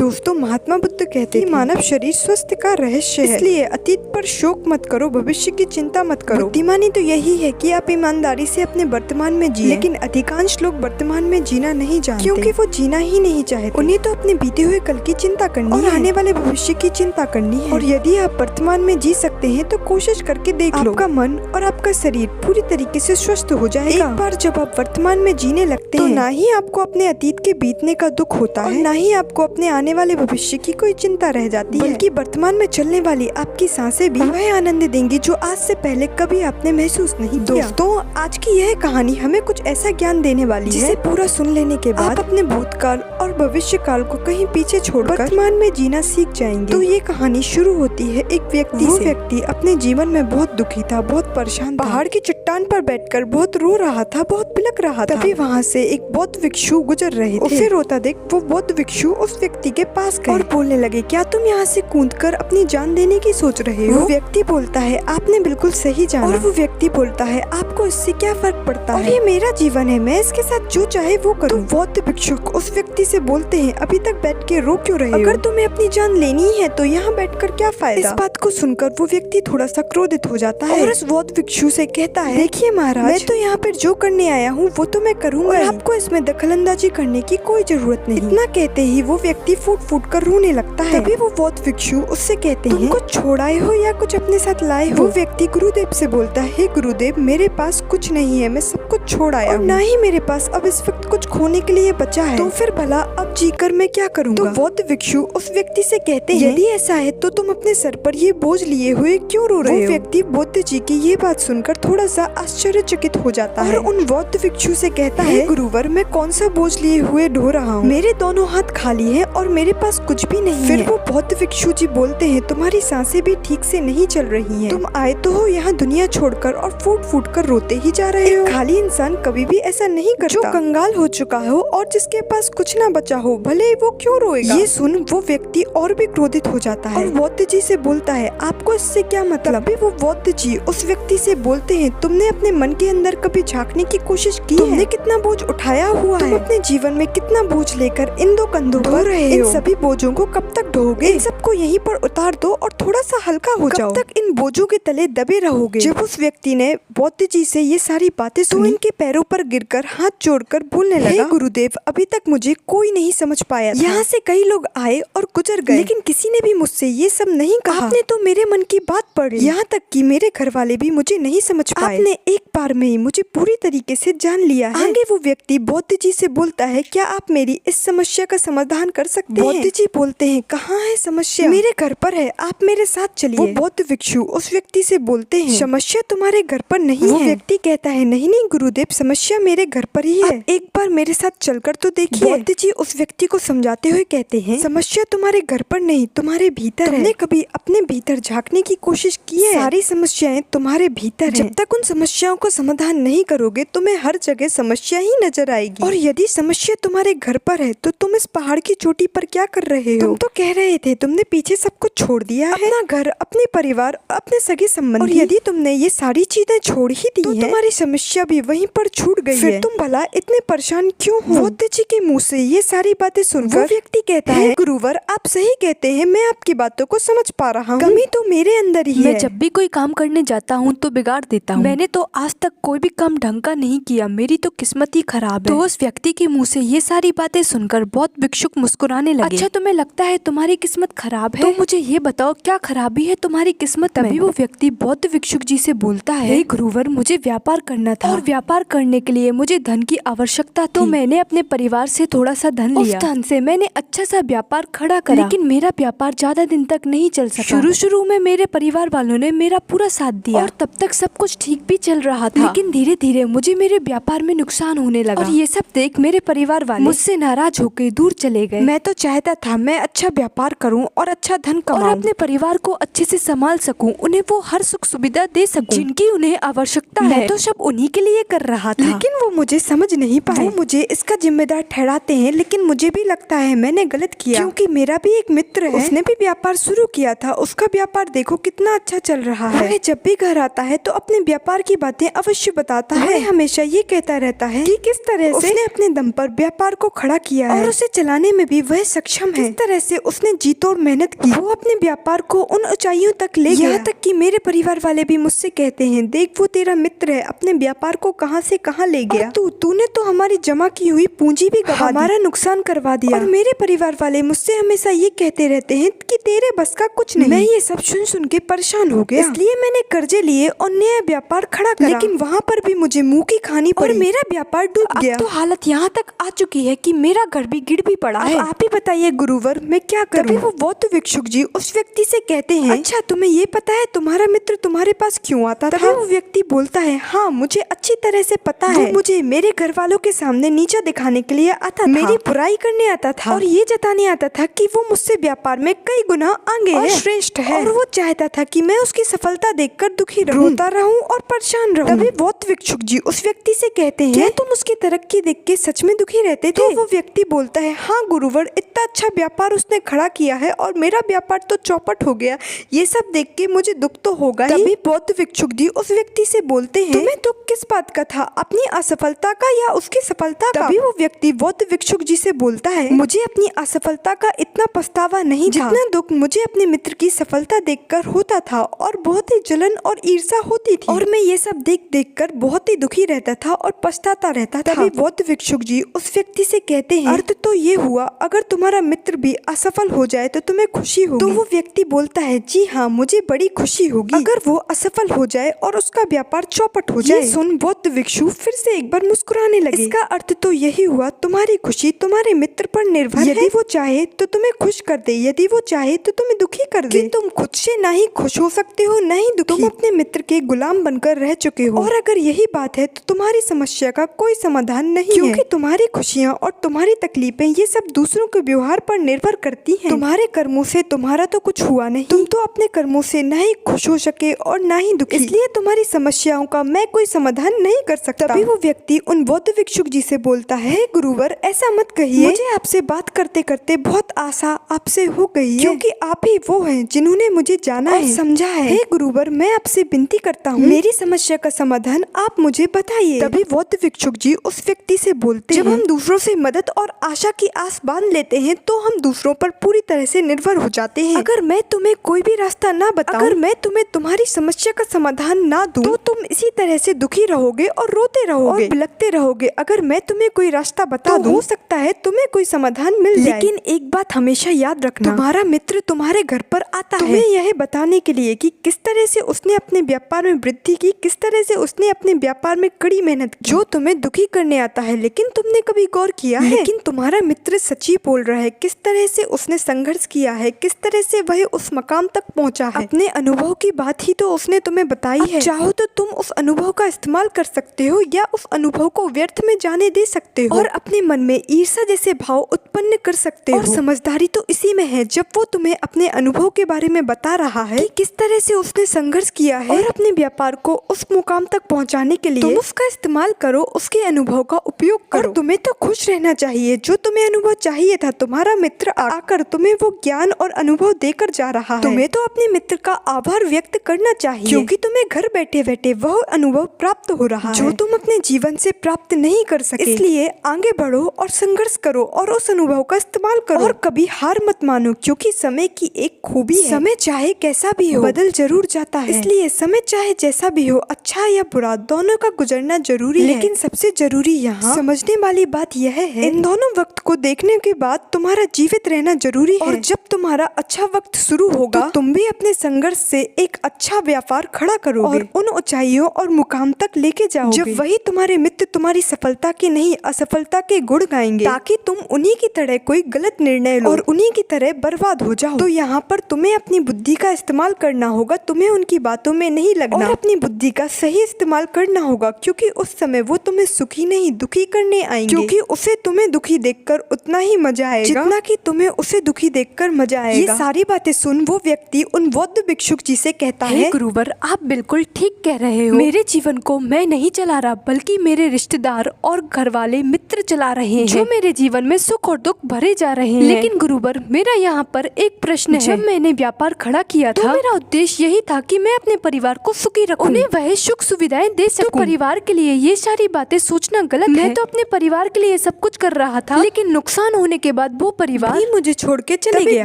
दोस्तों, महात्मा बुद्ध कहते हैं कि मानव शरीर स्वास्थ्य का रहस्य है, इसलिए अतीत पर शोक मत करो, भविष्य की चिंता मत करो। बुद्धिमानी तो यही है कि आप ईमानदारी से अपने वर्तमान में जिए, लेकिन अधिकांश लोग वर्तमान में जीना नहीं जानते, क्योंकि वो जीना ही नहीं चाहते। उन्हें तो अपने बीते हुए कल की चिंता करनी और आने वाले भविष्य की चिंता करनी है। और यदि आप वर्तमान में जी सकते हैं तो कोशिश करके देख लो, आपका मन और आपका शरीर पूरी तरीके से स्वस्थ हो जाएगा। एक बार जब आप वर्तमान में जीने लगते हैं, तो ना ही आपको अपने अतीत के बीतने का दुख होता है, ना ही आपको अपने आने वाले भविष्य की कोई चिंता रह जाती है, बल्कि वर्तमान में चलने वाली आपकी सांसें भी वह आनंद देंगी जो आज से पहले कभी आपने महसूस नहीं किया। दोस्तों, आज की यह कहानी हमें कुछ ऐसा ज्ञान देने वाली है जिसे पूरा सुन लेने के बाद आप अपने भूतकाल और भविष्य काल को कहीं पीछे छोड़कर वर्तमान में जीना सीख जाएंगे। तो ये कहानी शुरू होती है एक व्यक्ति से। वो व्यक्ति अपने जीवन में बहुत दुखी था, बहुत परेशान था। पहाड़ की चट्टान पर बैठकर बहुत रो रहा था, बहुत बिलख रहा था। तभी वहाँ से एक बौद्ध भिक्षु गुजर रहे थे। उसे रोता देख वो बौद्ध भिक्षु उस व्यक्ति के पास गए और बोलने लगे, क्या तुम यहाँ से कूदकर अपनी जान देने की सोच रहे हो? वो व्यक्ति बोलता है, आपने बिल्कुल सही जाना। और वो व्यक्ति बोलता है, आपको इससे क्या फर्क पड़ता है? ये मेरा जीवन है, मैं इसके साथ जो चाहे वो करूँ। तो बौद्ध भिक्षुक उस व्यक्ति से बोलते हैं, अभी तक बैठ के रो क्यों रहे हो? अगर तुम्हें अपनी जान लेनी ही है तो यहाँ बैठकर क्या फायदा? इस बात को सुनकर वो व्यक्ति थोड़ा सा क्रोधित हो जाता है और उस बौद्ध भिक्षु से कहता है, देखिए महाराज, मैं तो यहाँ पर जो करने आया हूँ वो तो मैं करूँगा, आपको इसमें दखलंदाजी करने की कोई जरूरत नहीं। इतना कहते ही वो व्यक्ति फूट फूट कर रोने लगता है। तभी वो बौद्ध भिक्षु उससे कहते हैं, तुम कुछ छोड़ाए हो या कुछ अपने साथ लाए हो? वो व्यक्ति गुरुदेव से बोलता है, गुरुदेव, मेरे पास कुछ नहीं है, मैं सब कुछ छोड़ आया हूँ, ना ही मेरे पास अब इस वक्त कुछ खोने के लिए बचा है, तो फिर भला अब जीकर मैं क्या करूँगा? तो बौद्ध भिक्षु उस व्यक्ति से कहते हैं, यदि ऐसा है तो तुम अपने सर पर ये बोझ लिए हुए क्यों रो रहे हो? वो व्यक्ति बुद्ध जी की ये बात सुनकर थोड़ा सा आश्चर्यचकित हो जाता है और उन बौद्ध भिक्षु से कहता है, गुरुवर, मैं कौन सा बोझ लिए हुए ढो रहा हूँ? मेरे दोनों हाथ खाली हैं और मेरे पास कुछ भी नहीं है। फिर वो बौद्ध भिक्षु जी बोलते हैं, तुम्हारी सांसें भी ठीक से नहीं चल रही हैं। तुम आए तो हो यहाँ दुनिया छोड़कर और फूट फूट कर रोते ही जा रहे हो। खाली इंसान कभी भी ऐसा नहीं करता। जो कंगाल हो चुका हो और जिसके पास कुछ ना बचा हो, भले वो क्यों रोएगा? ये सुन वो व्यक्ति और भी क्रोधित हो जाता है और बौद्ध जी से बोलता है, आपको इससे क्या मतलब? वो बौद्ध जी उस व्यक्ति से बोलते हैं, तुमने अपने मन के अंदर कभी झांकने की कोशिश की है? तुमने कितना बोझ उठाया हुआ है? तुम अपने जीवन में कितना बोझ लेकर इन दो कंधों पर रहे हो? इन सभी बोझों को कब तक ढोगे? इन सबको यहीं पर उतार दो और थोड़ा सा हल्का हो जाओ। कब तक इन बोझों के तले दबे रहोगे? जब उस व्यक्ति ने बौद्ध जी से ये सारी बातें सुनी, तो इनके पैरों पर गिरकर हाथ जोड़कर बोलने लगा, गुरुदेव, अभी तक मुझे कोई नहीं समझ पाया था। यहाँ से कई लोग आए और गुजर गए, लेकिन किसी ने भी मुझसे ये सब नहीं कहा। आपने तो मेरे मन की बात पढ़ी, यहाँ तक कि मेरे घर वाले भी मुझे नहीं समझ पाए। आपने एक बार में ही मुझे पूरी तरीके से जान लिया है। आगे वो व्यक्ति बौद्ध जी से बोलता है, क्या आप मेरी इस समस्या का समाधान कर सकते हैं? बौद्ध जी बोलते हैं, कहाँ है समस्या? मेरे घर पर है, आप मेरे साथ चलिए। वो बौद्ध भिक्षु उस व्यक्ति से बोलते हैं, समस्या तुम्हारे घर पर नहीं है। वो व्यक्ति कहता है, नहीं नहीं गुरुदेव, समस्या मेरे घर पर ही है, एक बार मेरे साथ चलकर तो देखिए। बौद्ध जी उस व्यक्ति को समझाते हुए कहते हैं, समस्या तुम्हारे घर पर नहीं, तुम्हारे भीतर है। तुमने कभी अपने भीतर झांकने की कोशिश की है? सारी समस्याएं तुम्हारे भीतर हैं। जब तक उन समस्याओं को समाधान नहीं करोगे, तुम्हें हर जगह समस्या ही नजर आएगी। और यदि समस्या तुम्हारे घर पर है तो तुम इस पहाड़ की चोटी पर क्या कर रहे हो? तुम तो कह रहे थे तुमने पीछे सब कुछ छोड़ दिया है, अपना घर, अपने परिवार, अपने सगे संबंधी। और यदि तुमने ये सारी चीजें छोड़ ही दी तो तुम्हारी समस्या भी वहीं पर छूट गई है। फिर तुम भला इतने परेशान क्यों हो? बौद्ध जी के मुँह से ये सारी बातें सुनकर वो व्यक्ति कहता है, गुरुवर, आप सही कहते हैं, मैं आपकी बातों को समझ पा रहा हूँ, कमी तो मेरे अंदर ही है। मैं जब भी कोई काम करने जाता हूँ तो बिगाड़ देता हूँ। मैंने तो आज तक कोई भी काम ढंग का नहीं किया, मेरी तो किस्मत ही खराब है। तो उस व्यक्ति के मुंह से ये सारी बातें सुनकर बौद्ध भिक्षुक मुस्कुराने लगे। अच्छा, तुम्हें लगता है तुम्हारी किस्मत खराब है? तो मुझे ये बताओ, क्या खराबी है तुम्हारी किस्मत में? तभी वो व्यक्ति बौद्ध भिक्षुक जी से बोलता है, गुरुवर, मुझे व्यापार करना था और व्यापार करने के लिए मुझे धन की आवश्यकता थी। तो मैंने अपने परिवार से थोड़ा सा धन लिया, उस धन से मैंने अच्छा सा व्यापार खड़ा करा, लेकिन मेरा व्यापार ज्यादा दिन तक नहीं चल सका। शुरू में मेरे परिवार वालों ने मेरा पूरा साथ दिया और तब तक सब कुछ ठीक भी चल रहा था, लेकिन धीरे धीरे मुझे मेरे व्यापार में नुकसान होने लगा और ये सब देख मेरे परिवार वाले मुझसे नाराज होकर दूर चले गए। मैं तो चाहता था मैं अच्छा व्यापार करूं और अच्छा धन कमाऊं और अपने परिवार को अच्छे से संभाल सकूं, उन्हें वो हर सुख सुविधा दे सकूं जिनकी उन्हें आवश्यकता है। मैं तो सब उन्हीं के लिए कर रहा था, लेकिन वो मुझे समझ नहीं पाए। वो मुझे इसका जिम्मेदार ठहराते हैं, लेकिन मुझे भी लगता है मैंने गलत किया, क्योंकि मेरा भी एक मित्र है, उसने भी व्यापार शुरू किया था, उसका व्यापार देखो कितना अच्छा चल रहा है। वह जब भी घर आता है तो अपने व्यापार की बातें अवश्य बताता है। वह हमेशा ये कहता रहता है कि किस तरह से उसने अपने दम पर व्यापार को खड़ा किया है और उसे चलाने में भी वह सक्षम है। किस तरह से उसने जी तोड़ मेहनत की, वो अपने व्यापार को उन ऊंचाइयों तक ले गया, यहाँ तक कि मेरे परिवार वाले भी मुझसे कहते हैं, देख वो तेरा मित्र है, अपने व्यापार को कहाँ से कहाँ ले गया। तूने तो हमारी जमा की हुई पूंजी भी गवा दी, हमारा नुकसान करवा दिया। और मेरे परिवार वाले मुझसे हमेशा ये कहते रहते हैं कि तेरे बस का कुछ नहीं। मैं ये सब सुन के परेशान हो गया, इसलिए मैंने कर्जे लिए और नया व्यापार खड़ा करा, लेकिन वहाँ पर भी मुझे मुंह की खानी पड़ी और मेरा व्यापार डूब गया। तो हालत यहाँ तक आ चुकी है कि मेरा घर भी गिर भी पड़ा है। आप ही बताइए गुरुवर, मैं क्या करूं? तभी वो बौद्ध भिक्षुक जी उस व्यक्ति से कहते हैं, अच्छा तुम्हें ये पता है तुम्हारा मित्र तुम्हारे पास क्यों आता था? तभी वो व्यक्ति बोलता है, हाँ मुझे अच्छी तरह से पता है, वो मुझे मेरे घर वालों के सामने नीचा दिखाने के लिए आता था, मेरी बुराई करने आता था और ये जताने आता था कि वो मुझसे व्यापार में कई गुना आगे है, श्रेष्ठ है, और वो चाहता था कि मैं उसकी सफलता देखकर दुखी रहूं, रोता रहूं और परेशान रहूं। तभी बौद्ध भिक्षुक जी उस व्यक्ति से कहते हैं, क्या तुम उसकी तरक्की देख के सच में दुखी रहते थे? तो वो व्यक्ति बोलता है, हाँ गुरुवर, इतना अच्छा व्यापार उसने खड़ा किया है और मेरा व्यापार तो चौपट हो गया, ये सब देख के मुझे दुख तो होगा ही। तभी बौद्ध भिक्षुक जी उस व्यक्ति से बोलते हैं, तुम्हें दुख किस बात का था, अपनी असफलता का या उसकी सफलता का? तभी वो व्यक्ति बौद्ध भिक्षुक जी से बोलता है, मुझे अपनी असफलता का इतना पछतावा नहीं था जितना दुख मुझे अपने मित्र की सफलता देखकर होता था, और बहुत ही जलन और ईर्ष्या होती थी, और मैं ये सब देख कर बहुत ही दुखी रहता था और पछताता रहता था। तभी बौद्ध भिक्षुक जी उस व्यक्ति से कहते हैं, अर्थ तो ये हुआ अगर तुम्हारा मित्र भी असफल हो जाए तो तुम्हें खुशी होगी? तो वो व्यक्ति बोलता है, जी हाँ मुझे बड़ी खुशी होगी अगर वो असफल हो जाए और उसका व्यापार चौपट हो जाए। सुन बौद्ध भिक्षु फिर से एक बार मुस्कुराने लगे। इसका अर्थ तो यही हुआ तुम्हारी खुशी तुम्हारे मित्र पर निर्भर है, यदि वो चाहे तो तुम्हें खुश कर दे, यदि वो चाहे तो तुम्हें दुखी कर दे। तुम खुद से ना ही खुश हो सकते हो ना ही दुखी, तुम अपने मित्र के गुलाम बनकर रह चुके हो, और अगर यही बात है तो तुम्हारी समस्या का कोई समाधान नहीं क्योंकि है। तुम्हारी खुशियाँ और तुम्हारी तकलीफें ये सब दूसरों के व्यवहार पर निर्भर करती हैं। तुम्हारे कर्मों से तुम्हारा तो कुछ हुआ नहीं, तुम तो अपने कर्मों से न ही खुश हो सके और न ही दुखी, इसलिए तुम्हारी समस्याओं का मैं कोई समाधान नहीं कर सकता। तभी वो व्यक्ति उन बौद्ध भिक्षुक जी से बोलता है, गुरुवर ऐसा मत कहिए, मुझे आपसे बात करते करते बहुत आशा आपसे हो गई है, क्योंकि आप ही वो हैं जिन्होंने मुझे जाना है, समझा है। हे गुरुवर, मैं आपसे विनती करता हूँ, मेरी समस्या का समाधान आप मुझे बताइए। तभी बौद्ध भिक्षुक जी उस व्यक्ति से बोलते हैं, जब हम दूसरों से मदद और आशा की आस बांध लेते हैं तो हम दूसरों पर पूरी तरह से निर्भर हो जाते हैं। अगर मैं तुम्हें कोई भी रास्ता ना बताऊं, अगर मैं तुम्हें तुम्हारी समस्या का समाधान ना दूं, तो तुम इसी तरह से दुखी रहोगे और रोते रहोगे और बिलखते रहोगे। अगर मैं तुम्हें कोई रास्ता बता दूं, हो सकता है तुम्हें कोई समाधान मिल जाए, लेकिन एक बात हमेशा याद रखना, तुम्हारा मित्र तुम्हारे घर पर आता है तुम्हें यह बताने के लिए कि किस तरह से उसने अपने व्यापार में वृद्धि की, किस तरह से उसने अपने व्यापार में कड़ी मेहनत की, जो तुम्हें दुखी करने आता है। लेकिन तुमने कभी गौर किया है, लेकिन तुम्हारा मित्र सच्ची बोल रहा है, किस तरह से उसने संघर्ष किया है, किस तरह से वह उस मकाम तक पहुंचा है। अपने अनुभव की बात ही तो उसने तुम्हें बताई है। चाहो तो तुम उस अनुभव का इस्तेमाल कर सकते हो या उस अनुभव को व्यर्थ में जाने दे सकते हो और अपने मन में ईर्ष्या जैसे भाव उत्पन्न कर सकते हो। और समझदारी तो इसी में है, जब वो तुम्हें अपने अनुभव के बारे में बता रहा है कि किस तरह से उसने संघर्ष किया है और अपने व्यापार को उस मुकाम तक पहुंचाने के लिए तुम उसका इस्तेमाल करो, उसके अनुभव का उपयोग करो। और तुम्हें तो खुश रहना चाहिए, जो तुम्हें अनुभव चाहिए था तुम्हारा मित्र आकर तुम्हें वो ज्ञान और अनुभव देकर जा रहा है। तुम्हें तो अपने मित्र का आभार व्यक्त करना चाहिए, क्योंकि तुम्हें घर बैठे बैठे वह अनुभव प्राप्त हो रहा है जो तुम अपने जीवन से प्राप्त नहीं कर सके। इसलिए आगे बढ़ो और संघर्ष करो और उस अनुभव का इस्तेमाल करो और कभी हार मत मानो, क्योंकि समय की एक खूबी है, समय चाहे कैसा भी हो बदल जरूर जाता है। इसलिए समय चाहे जैसा भी हो, अच्छा या बुरा, दोनों का गुजरना जरूरी है। लेकिन सबसे जरूरी यहाँ समझने वाली बात यह है, इन दोनों वक्त को देखने के बाद तुम्हारा जीवित रहना जरूरी है। और जब तुम्हारा अच्छा वक्त शुरू होगा तो तुम भी अपने संघर्ष से एक अच्छा व्यापार खड़ा करोगे और उन ऊंचाइयों और मुकाम तक लेके जाओगे। जब वही तुम्हारे मित्र तुम्हारी सफलता के नहीं असफलता के गुण गाएंगे, ताकि तुम उन्हीं की तरह कोई गलत निर्णय लो और उन्हीं की तरह बर्बाद हो जाओ। तो यहाँ पर तुम्हें अपनी बुद्धि का इस्तेमाल करना होगा, तुम्हें उनकी बातों में नहीं लगना और अपनी बुद्धि का सही इस्तेमाल करना होगा, क्योंकि उस समय वो तुम्हें सुखी नहीं दुखी करने आएंगे, क्योंकि उसे तुम्हें दुखी देखकर उतना ही मजा आएगा जितना कि तुम्हें उसे दुखी देखकर मजा आएगा। ये सारी बातें सुन वो व्यक्ति उन बौद्ध भिक्षुक जी से कहता है, गुरुवर आप बिल्कुल ठीक कह रहे हो, मेरे जीवन को मैं नहीं चला रहा बल्कि मेरे रिश्तेदार और घर वाले मित्र चला रहे हैं, जो मेरे जीवन में सुख और दुख भरे जा रहे हैं। लेकिन लेकिन गुरुवर, मेरा यहाँ पर एक प्रश्न है। जब मैंने व्यापार खड़ा किया था, मेरा उद्देश्य यही था कि मैं अपने परिवार को सुखी रखूं, उन्हें वह सुख सुविधाएं दे सकूं। तो परिवार के लिए ये सारी बातें सोचना गलत है। मैं तो अपने परिवार के लिए सब कुछ कर रहा था, लेकिन नुकसान होने के बाद वो परिवार मुझे छोड़ के चले गया।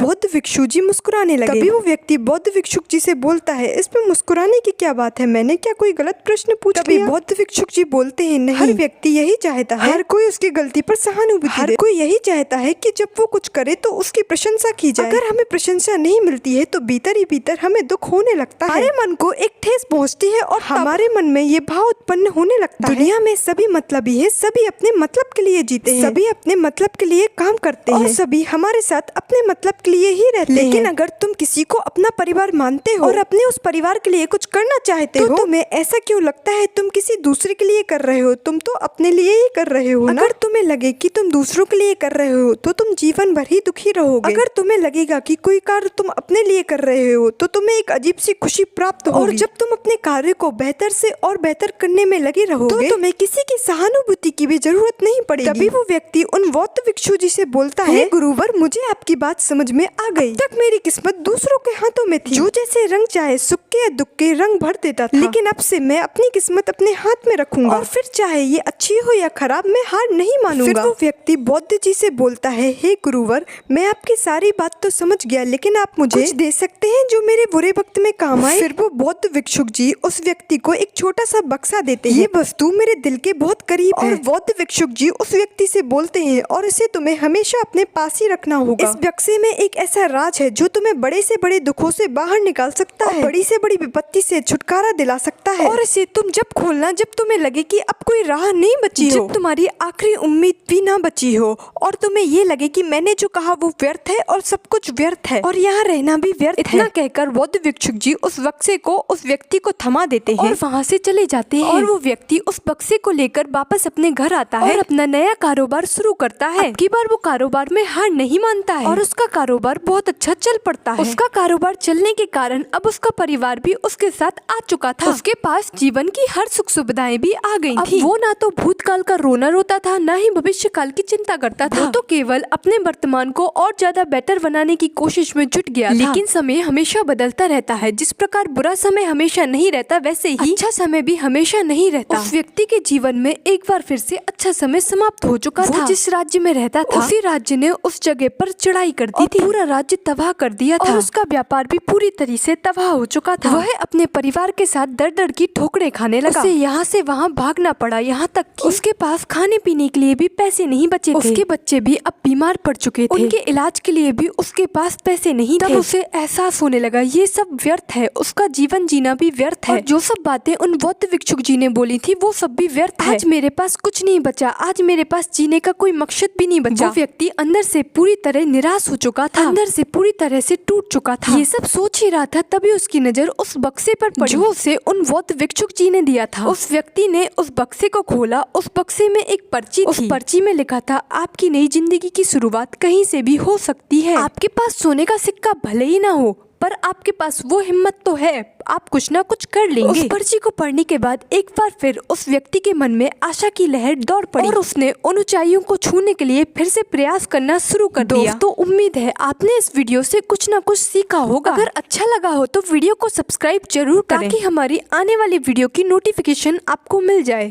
बौद्ध भिक्षु जी मुस्कुराने लगे। तभी वो व्यक्ति बौद्ध भिक्षुक जी से बोलता है, इसमें मुस्कुराने की क्या बात है, मैंने क्या कोई गलत प्रश्न पूछ लिया? बौद्ध भिक्षुक जी बोलते हैं, नहीं, हर व्यक्ति यही चाहता है, हर कोई उसकी गलती पर सहानुभूति दे। हर कोई यही चाहता है कि जब वो कुछ करे तो उसकी प्रशंसा की जाए। अगर हमें प्रशंसा नहीं मिलती है तो भीतर ही भीतर हमें दुख होने लगता है, हमारे मन को एक ठेस पहुंचती है और हमारे मन में ये भाव उत्पन्न होने लगता है, दुनिया में सभी मतलबी है, सभी अपने मतलब के लिए जीते हैं, सभी अपने मतलब के लिए काम करते हैं, सभी हमारे साथ अपने मतलब के लिए ही रहते हैं। लेकिन अगर तुम किसी को अपना परिवार मानते हो और अपने उस परिवार के लिए कुछ करना चाहते हो, तो तुम्हें ऐसा क्यों लगता है तुम किसी दूसरे के लिए कर रहे हो? तुम तो अपने लिए ही कर रहे हो ना? अगर तुम्हें लगे कि तुम दूसरों के लिए कर रहे हो तो तुम जीवन भर ही दुखी रहोगे। अगर तुम्हें लगेगा कि कोई कार्य तुम अपने लिए कर रहे हो तो तुम्हें एक अजीब सी खुशी प्राप्त होगी। और जब तुम अपने कार्य को बेहतर से और बेहतर करने में लगे रहोगे तो तुम्हें किसी की सहानुभूति की भी जरूरत नहीं पड़ेगी। तभी वो व्यक्ति उन बौद्ध भिक्षु जी से बोलता है, गुरुवर, मुझे आपकी बात समझ में आ गई। तक मेरी किस्मत दूसरों के हाथों में थी, जो जैसे रंग चाहे सुख के या दुख के रंग भर देता था, लेकिन अब से मैं अपनी किस्मत अपने हाथ में रखूंगा और फिर चाहे ये अच्छी हो या खराब, मैं हार नहीं मानूंगा। फिर वो व्यक्ति बौद्ध जी से बोलता है, हे गुरुवर, मैं आपकी सारी बात तो समझ गया, लेकिन आप मुझे कुछ दे सकते हैं जो मेरे बुरे वक्त में काम आए? फिर वो बौद्ध भिक्षुक जी उस व्यक्ति को एक छोटा सा बक्सा देते हैं। ये वस्तु मेरे दिल के बहुत करीब है। और बौद्ध भिक्षुक जी उस व्यक्ति से बोलते हैं, और इसे तुम्हें हमेशा अपने पास ही रखना होगा। इस बक्से में एक ऐसा राज है जो तुम्हें बड़े से बड़े दुखों से बाहर निकाल सकता है, बड़ी से बड़ी विपत्ति से छुटकारा दिला सकता है। और इसे तुम जब खोलना जब तुम्हें लगे कि अब कोई राह नहीं बची हो, जब तुम्हारी आखिरी उम्मीद भी ना बची हो और तुम्हें ये लगे कि मैंने जो कहा वो व्यर्थ है और सब कुछ व्यर्थ है और यहाँ रहना भी व्यर्थ है। इतना कहकर बौद्ध भिक्षुक जी उस बक्से को उस व्यक्ति को थमा देते हैं और वहाँ से चले जाते हैं। और वो व्यक्ति उस बक्से को लेकर वापस अपने घर आता है और अपना नया कारोबार शुरू करता है। अब की बार वो कारोबार में हार नहीं मानता है और उसका कारोबार बहुत अच्छा चल पड़ता है। उसका कारोबार चलने के कारण अब उसका परिवार भी उसके साथ आ चुका था। उसके पास जीवन की हर सुख सुविधाएं भी आ गई थी। वो ना तो भूतकाल का रोना रोता था, ना ही भविष्य काल की चिंता करता था। वो तो केवल अपने वर्तमान को और ज्यादा बेटर बनाने की कोशिश में जुट गया था। लेकिन समय हमेशा बदलता रहता है। जिस प्रकार बुरा समय हमेशा नहीं रहता, वैसे ही अच्छा समय भी हमेशा नहीं रहता। उस व्यक्ति के जीवन में एक बार फिर से अच्छा समय समाप्त हो चुका था। वो जिस राज्य में रहता था, उसी राज्य ने उस जगह पर चढ़ाई कर दी थी, पूरा राज्य तबाह कर दिया था और उसका व्यापार भी पूरी तरह से तबाह हो चुका था। वह अपने परिवार के साथ दर दर की ठोकरें खाने लगा। उसे यहाँ से वहाँ भागना पड़ा, यहाँ तक कि उसके पास खाने पीने के लिए भी पैसे नहीं बचे थे। उसके बच्चे भी अब बीमार पड़ चुके थे, उनके इलाज के लिए भी उसके पास पैसे नहीं थे। तब उसे एहसास होने लगा ये सब व्यर्थ है, उसका जीवन जीना भी व्यर्थ है और जो सब बातें उन बौद्ध भिक्षुक जी ने बोली थी वो सब भी व्यर्थ है। आज मेरे पास कुछ नहीं बचा, आज मेरे पास जीने का कोई मकसद भी नहीं बचा। वो व्यक्ति अंदर से पूरी तरह निराश हो चुका था, अंदर से पूरी तरह से टूट चुका था। ये सब सोच ही रहा था, तभी उसकी नजर उस बक्से पर पड़ी जो उसे उन बौद्ध भिक्षुक जी ने दिया था। उस व्यक्ति ने उस बक्से को खोला। उस बक्से में एक पर्ची थी। उस पर्ची में लिखा था, आपकी नई जिंदगी की शुरुआत कहीं से भी हो सकती है। आपके पास सोने का सिक्का भले ही ना हो, पर आपके पास वो हिम्मत तो है, आप कुछ ना कुछ कर लेंगे। उस पर्ची को पढ़ने के बाद एक बार फिर उस व्यक्ति के मन में आशा की लहर दौड़ पड़ी और उसने उन ऊंचाइयों को छूने के लिए फिर से प्रयास करना शुरू कर दिया। दोस्तों, उम्मीद है आपने इस वीडियो से कुछ ना कुछ सीखा होगा। अगर अच्छा लगा हो तो वीडियो को सब्सक्राइब जरूर करें ताकि हमारी आने वाली वीडियो की नोटिफिकेशन आपको मिल जाए।